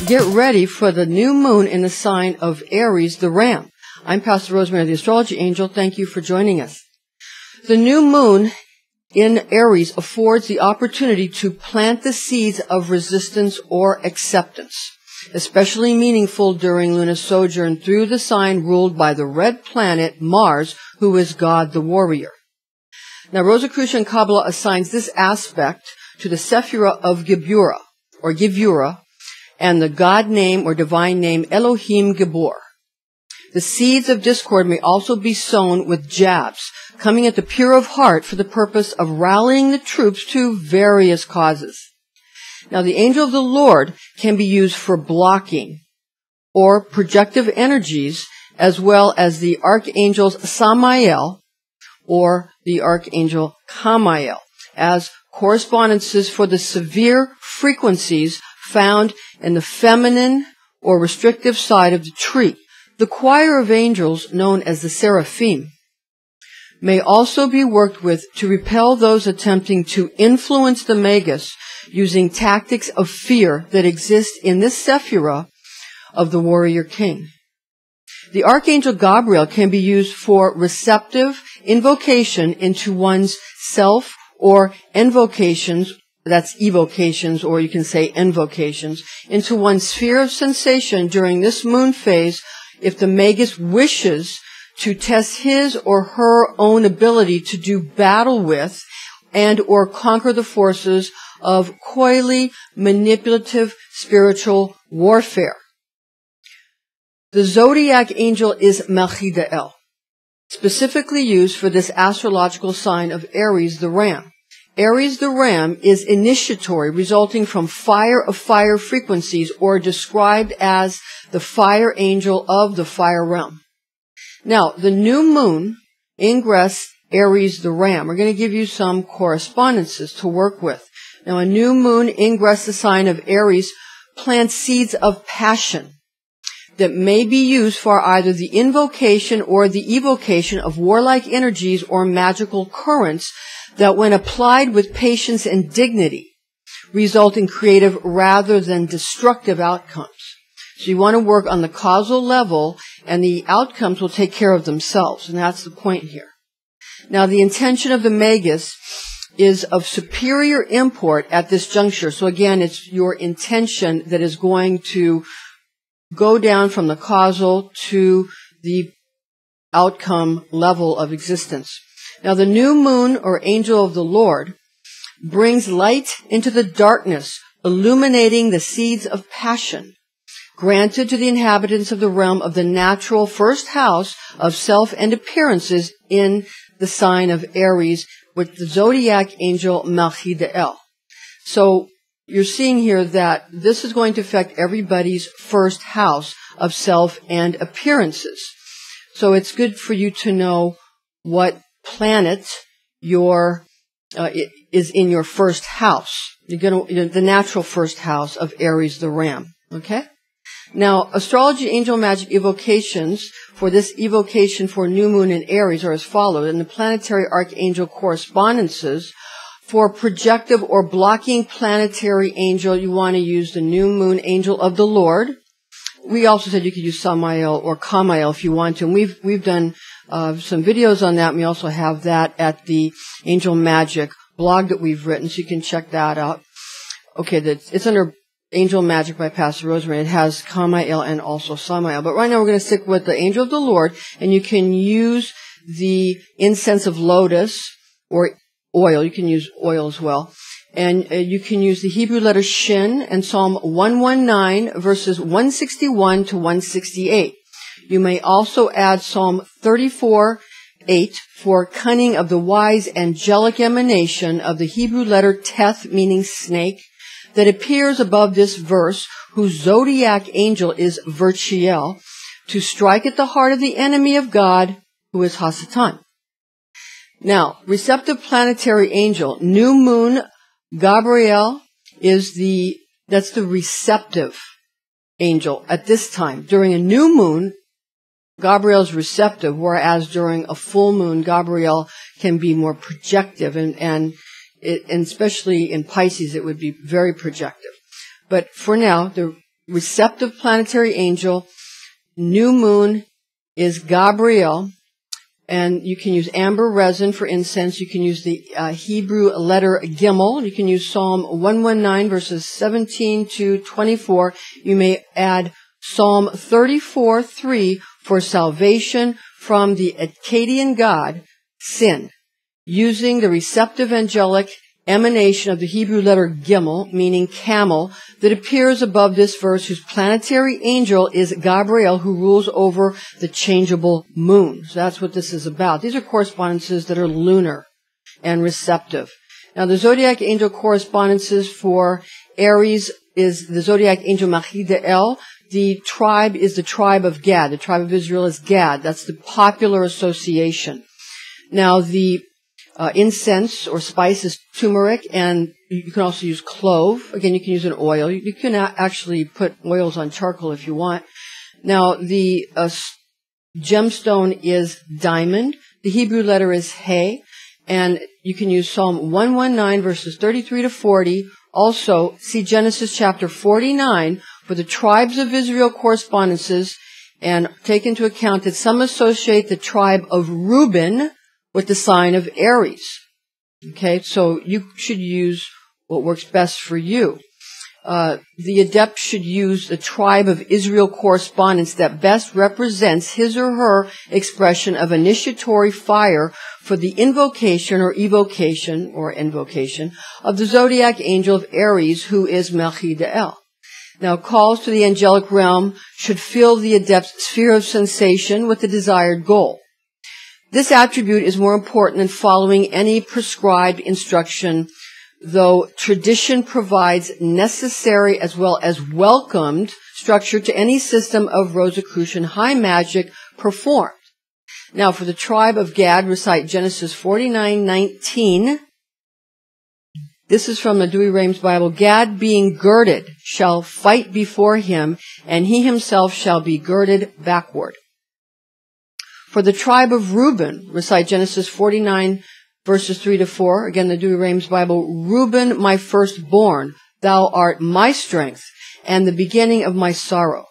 Get ready for the new moon in the sign of Aries, the Ram. I'm Pastor Rosemary, the Astrology Angel. Thank you for joining us. The new moon in Aries affords the opportunity to plant the seeds of resistance or acceptance, especially meaningful during lunar sojourn through the sign ruled by the red planet Mars, who is God the warrior. Now, Rosicrucian Kabbalah assigns this aspect to the Sephirah of Geburah, or Gevurah, and the God name or divine name Elohim Gibor. The seeds of discord may also be sown with jabs, coming at the pure of heart for the purpose of rallying the troops to various causes. Now, the angel of the Lord can be used for blocking or projective energies, as well as the archangels Samael or the archangel Camael, as correspondences for the severe frequencies found in the feminine or restrictive side of the tree. The choir of angels, known as the seraphim, may also be worked with to repel those attempting to influence the magus using tactics of fear that exist in this Sephirah of the warrior king. The Archangel Gabriel can be used for receptive invocation into one's self or invocations, that's evocations, or you can say invocations, into one's sphere of sensation during this moon phase if the magus wishes to test his or her own ability to do battle with and or conquer the forces of coyly manipulative spiritual warfare. The Zodiac angel is Melchidael, specifically used for this astrological sign of Aries the Ram. Aries the Ram is initiatory, resulting from fire of fire frequencies, or described as the fire angel of the fire realm. Now, the new moon ingress Aries the Ram. We're going to give you some correspondences to work with. Now, a new moon ingress the sign of Aries plants seeds of passion that may be used for either the invocation or the evocation of warlike energies or magical currents that, when applied with patience and dignity, result in creative rather than destructive outcomes. So you want to work on the causal level, and the outcomes will take care of themselves, and that's the point here. Now, the intention of the magus is of superior import at this juncture. So again, it's your intention that is going to go down from the causal to the outcome level of existence. Now, the new moon, or angel of the Lord, brings light into the darkness, illuminating the seeds of passion granted to the inhabitants of the realm of the natural first house of self and appearances in the sign of Aries with the zodiac angel Melchidael. So you're seeing here that this is going to affect everybody's first house of self and appearances. So it's good for you to know what planet is in your first house. The natural first house of Aries the Ram. Okay? Now, astrology angel magic evocations for this evocation for new moon in Aries are as follows. In the planetary archangel correspondences, for projective or blocking planetary angel, you want to use the new moon angel of the Lord. We also said you could use Samael or Camael if you want to. And we've done some videos on that. And we also have that at the Angel Magic blog that we've written, so you can check that out. Okay, it's under Angel Magic by Pastor Rosemary. It has Camael and also Samael. But right now we're going to stick with the angel of the Lord, and you can use the incense of lotus or oil. You can use oil as well. And you can use the Hebrew letter Shin and Psalm 119, verses 161 to 168. You may also add Psalm 34:8 for cunning of the wise angelic emanation of the Hebrew letter Teth, meaning snake, that appears above this verse, whose zodiac angel is Virchiel, to strike at the heart of the enemy of God, who is Hasatan. Now, receptive planetary angel, new moon Gabriel that's the receptive angel at this time. During a new moon, Gabriel is receptive, whereas during a full moon, Gabriel can be more projective, and especially in Pisces, it would be very projective. But for now, the receptive planetary angel. New moon is Gabriel, and you can use amber resin for incense. You can use the Hebrew letter Gimel. You can use Psalm 119 verses 17 to 24. You may add Psalm 34:3 for salvation from the Akkadian god Sin, using the receptive angelic emanation of the Hebrew letter Gimel, meaning camel, that appears above this verse, whose planetary angel is Gabriel, who rules over the changeable moon. So that's what this is about. These are correspondences that are lunar and receptive. Now, the zodiac angel correspondences for Aries is the zodiac angel Machidael. The tribe is the tribe of Gad. The tribe of Israel is Gad. That's the popular association. Now, the incense or spice is turmeric, and you can also use clove. Again, you can use an oil. You can actually put oils on charcoal if you want. Now, the gemstone is diamond. The Hebrew letter is He, and you can use Psalm 119 verses 33 to 40. Also, see Genesis chapter 49 for the tribes of Israel correspondences, and take into account that some associate the tribe of Reuben with the sign of Aries. Okay, so you should use what works best for you. The adept should use the tribe of Israel correspondence that best represents his or her expression of initiatory fire for the invocation or evocation or invocation of the zodiac angel of Aries, who is Melchidael. Now, calls to the angelic realm should fill the adept's sphere of sensation with the desired goal. This attribute is more important than following any prescribed instruction, though tradition provides necessary as well as welcomed structure to any system of Rosicrucian high magic performed. Now, for the tribe of Gad, recite Genesis 49:19. This is from the Dewey Rames Bible. Gad, being girded, shall fight before him, and he himself shall be girded backward. For the tribe of Reuben, recite Genesis 49, verses 3 to 4. Again, the Dewey Rames Bible. Reuben, my firstborn, thou art my strength, and the beginning of my sorrow.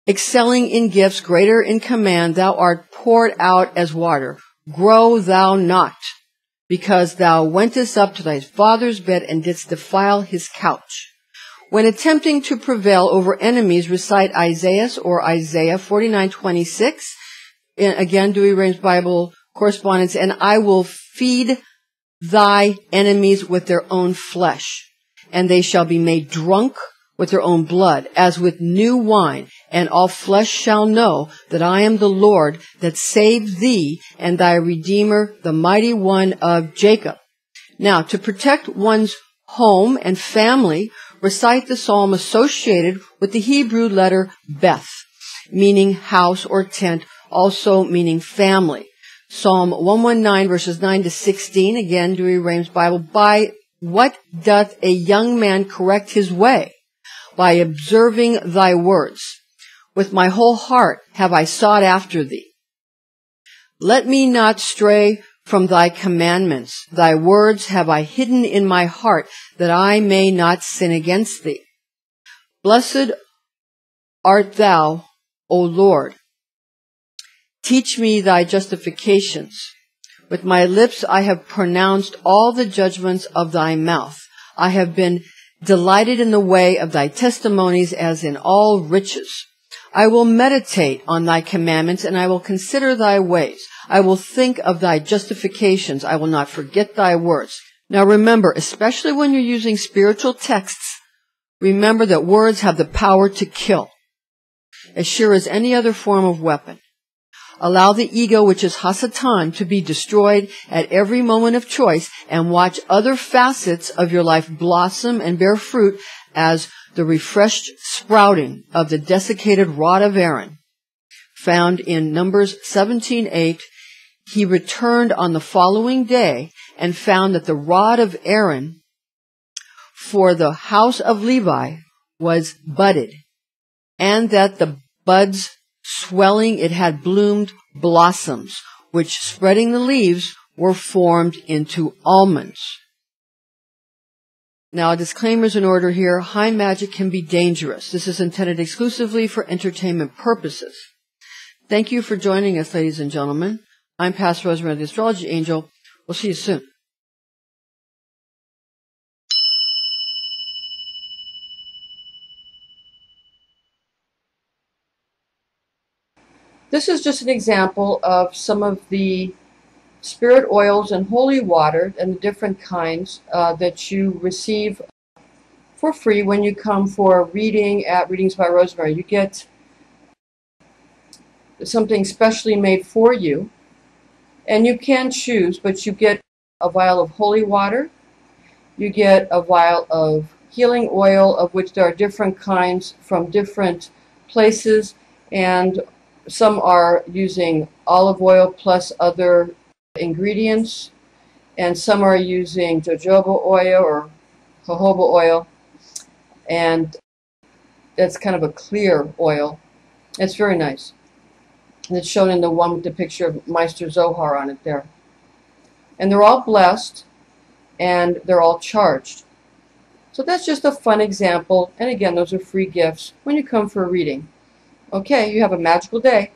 Excelling in gifts, greater in command, thou art poured out as water. Grow thou not, because thou wentest up to thy father's bed and didst defile his couch. When attempting to prevail over enemies, recite Isaiah 49:26. Again, Dewey Rames Bible correspondence, and I will feed thy enemies with their own flesh, and they shall be made drunk with their own blood, as with new wine, and all flesh shall know that I am the Lord that saved thee, and thy Redeemer, the mighty one of Jacob. Now, to protect one's home and family, recite the psalm associated with the Hebrew letter Beth, meaning house or tent, also meaning family. Psalm 119, verses 9 to 16, again, Dewey Rames Bible. By what doth a young man correct his way? By observing thy words. With my whole heart have I sought after thee. Let me not stray from thy commandments. Thy words have I hidden in my heart, that I may not sin against thee. Blessed art thou, O Lord. Teach me thy justifications. With my lips I have pronounced all the judgments of thy mouth. I have been delighted in the way of thy testimonies as in all riches. I will meditate on thy commandments, and I will consider thy ways. I will think of thy justifications. I will not forget thy words. Now remember, especially when you're using spiritual texts, remember that words have the power to kill, as sure as any other form of weapon. Allow the ego, which is Hasatan, to be destroyed at every moment of choice, and watch other facets of your life blossom and bear fruit as the refreshed sprouting of the desiccated rod of Aaron. Found in Numbers 17:8, he returned on the following day and found that the rod of Aaron for the house of Levi was budded, and that the buds swelling, it had bloomed blossoms, which, spreading the leaves, were formed into almonds. Now, disclaimers in order here. High magic can be dangerous. This is intended exclusively for entertainment purposes. Thank you for joining us, ladies and gentlemen. I'm Pastor Rosemary, the Astrology Angel. We'll see you soon. This is just an example of some of the spirit oils and holy water and the different kinds that you receive for free when you come for a reading at Readings by Rosemary. You get something specially made for you, and you can choose, but you get a vial of holy water, you get a vial of healing oil, of which there are different kinds from different places, and some are using olive oil plus other ingredients, and some are using jojoba oil or jojoba oil, and it's kind of a clear oil. It's very nice. And it's shown in the one with the picture of Meister Zohar on it there. And they're all blessed, and they're all charged. So that's just a fun example. And again, those are free gifts when you come for a reading. Okay, you have a magical day.